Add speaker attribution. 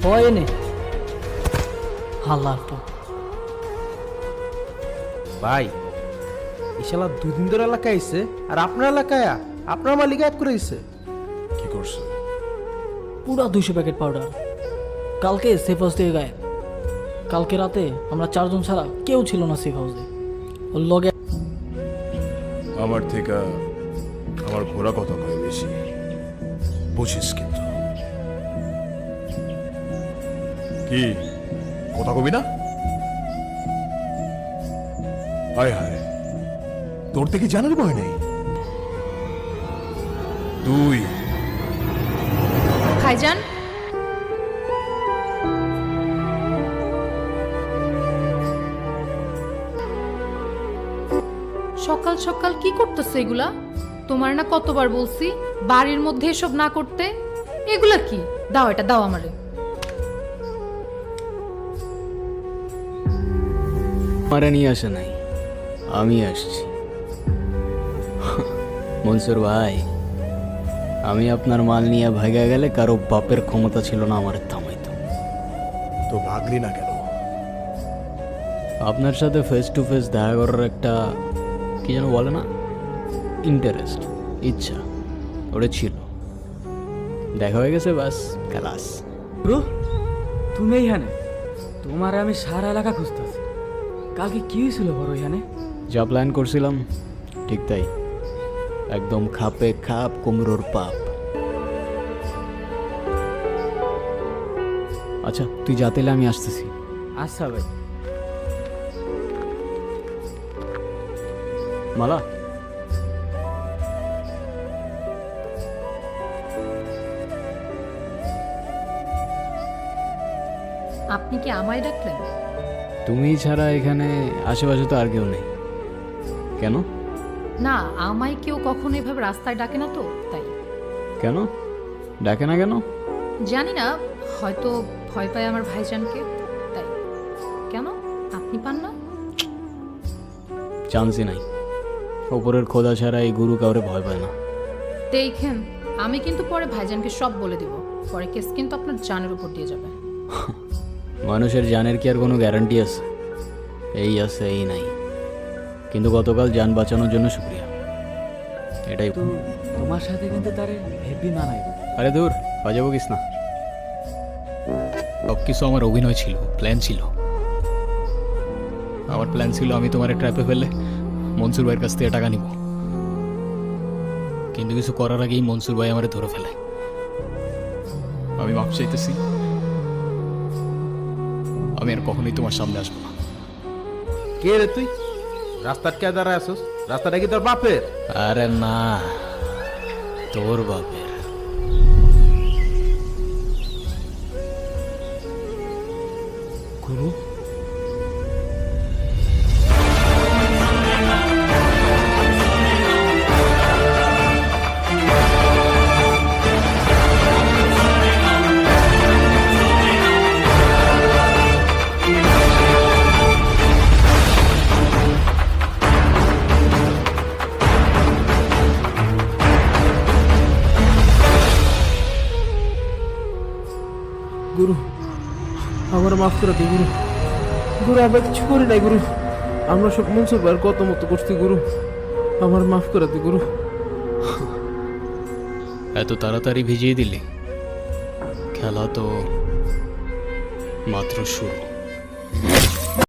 Speaker 1: হয় নে হাল্লা তো
Speaker 2: ভাই ইশালা দুদিন ধরে এলাকায় আইছে আর আপনার এলাকায় আপনার মালিক আয়াত করে দিছে।
Speaker 3: কি করছে?
Speaker 1: পুরা 200 প্যাকেট পাউডার কালকে সেফ হাউস থেকে গায়েব। কালকে রাতে আমরা 4 জন ছাড়া কেউ ছিল না সেফ হাউসে। ওর লগে
Speaker 3: আমার থেকে আমার ঘোড়া কথা কয় বেশি, বুঝিস কিন্তু। কি কথা কবি না? হায় হায়, তোর থেকে জানার ভয় নেই? তুই
Speaker 4: ভাইজান, সকাল সকাল কি করতেছে এগুলা? তোমার না কতবার বলছি বাড়ির মধ্যে এসব না করতে। এগুলা কি? দাও, এটা দাও আমারে।
Speaker 5: আমারে নিয়ে আসে নাই, আমি আসছি। মনসুর ভাই, আমি আপনার মাল নিয়ে ভাগা গেলে কারো বাপের ক্ষমতা ছিল না আমার থামাইতো।
Speaker 3: তো ভাগলি না কেন?
Speaker 5: আপনার সাথে ফেস টু ফেস দেখা করার একটা কি যেন বলে না, ইন্টারেস্ট, ইচ্ছা ওটা ছিল। দেখা হয়ে গেছে, বাস খালাস।
Speaker 6: ব্রো, তুমি এইখানে? তোমার আমি সারা এলাকা খুঁজতেছি। কালকে কি হয়েছিল বড় এখানে?
Speaker 5: যা প্ল্যান করছিলাম ঠিক তাই, একদম খাপে খাপ কুমড়োর পাপ। আচ্ছা তুই যাতে আমি আসতেছি।
Speaker 6: আচ্ছা ভাই।
Speaker 5: মালা,
Speaker 4: আপনি কি আমায় ডাকলেন?
Speaker 5: তুমি ছাড়া এখানে আশেপাশে তো আর কেউ নেই। কেন?
Speaker 4: না, আমায় কেউ কখনো এভাবে রাস্তায় ডাকে না তো, তাই।
Speaker 5: কেন ডাকে না কেন?
Speaker 4: জানি না, হয়তো ভয় পায় আমার ভাইজানকে, তাই। কেন, আপনি পান না?
Speaker 5: চান্সই নাই। ওপরের খোদা ছাড়া এই গুরু কাউরে ভয় পায় না।
Speaker 4: দেখেন, আমি কিন্তু পরে ভাইজানকে সব বলে দিব। পরে কেস কিন্তু আপনার জানের উপর দিয়ে যাবে।
Speaker 5: মানুষের জানের কি আর কোনো গ্যারান্টি আছে? এই আছে, এই নাই। কিন্তু গতকাল জান বাঁচানোর জন্য শুক্রিয়া, এটাই।
Speaker 6: তো তোমার সাথে কিন্তু তারে হেভি মানাই।
Speaker 5: আরে দূর, বাজে বকিস না। সব কিছু আমার অভিনয় ছিল, প্ল্যান ছিল। আমার প্ল্যান ছিল আমি তোমার ট্র্যাপে ফেলে মনসুর ভাইয়ের কাছ থেকে টাকা নিব। কিন্তু কিছু করার আগেই মনসুর ভাই আমারে ধরে ফেলে। আমি মাপ চাইতেছি, আমি আর কখনোই তোমার সামনে আসবো না।
Speaker 2: কে রে তুই? রাস্তার কে দাঁড়ায় আসোস? রাস্তাটা কি তোর বাপের?
Speaker 5: আরে না, তোর বাপের।
Speaker 2: গুরু, গুরু আমার মাফ করে দে গুরু। গুরু আমরা কিছু করি নাই গুরু, আমরা সব মনসুর ভাইয়ের কত মতো করছি গুরু, আমার মাফ করে দে গুরু।
Speaker 5: এত তাড়াতাড়ি ভিজিয়ে দিলি? খেলা তো মাত্র শুরু।